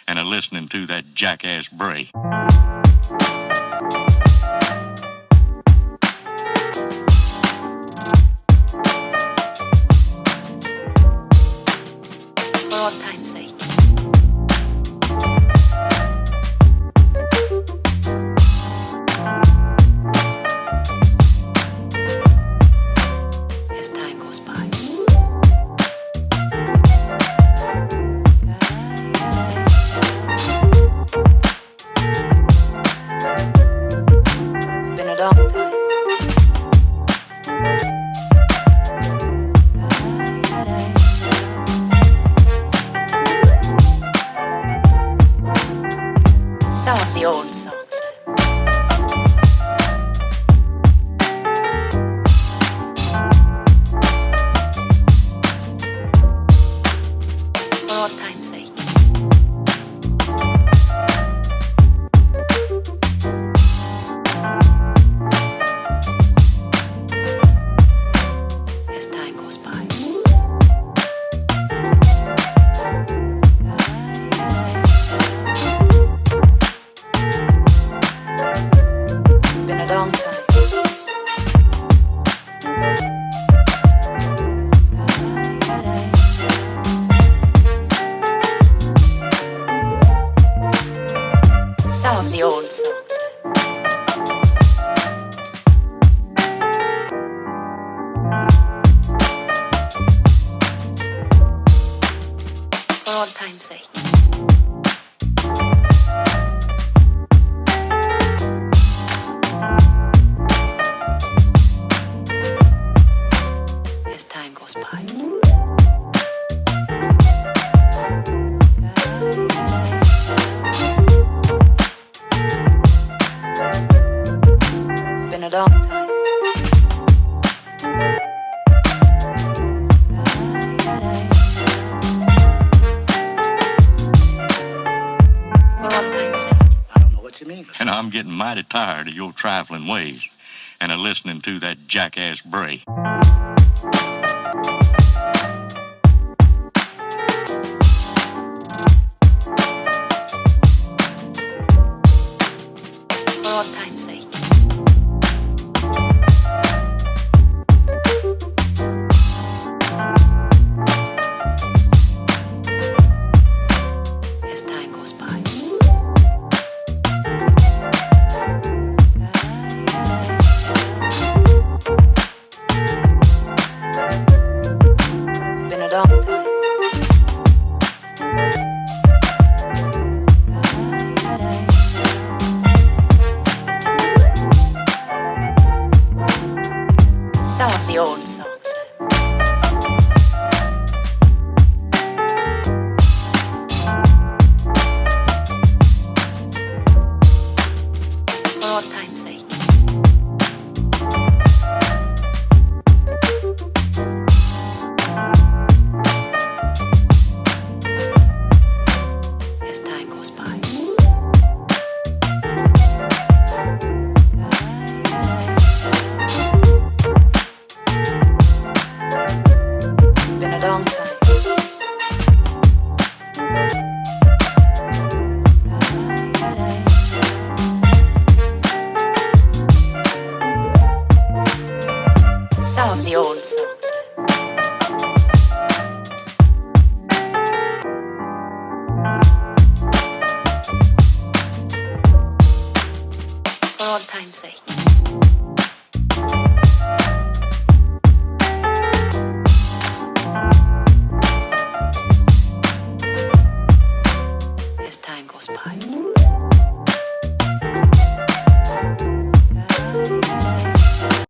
and are listening to that jackass Bray. For all time's sake. As time goes by. It's been a long time. Some of the old songs. For all time's sake. As time goes by. It's been a long time. Some of the old songs. For all time's sake. As time goes by. It's been a long time. For all time's sake. I don't know what you mean. And I'm getting mighty tired of your trifling ways, and are listening to that jackass Bray. For all time's sake. As time goes by. It's been a long time. Some of the old songs. For all time's sake. As time goes by. It's been a long time. Some of the old songs. For all time's sake. As time goes by.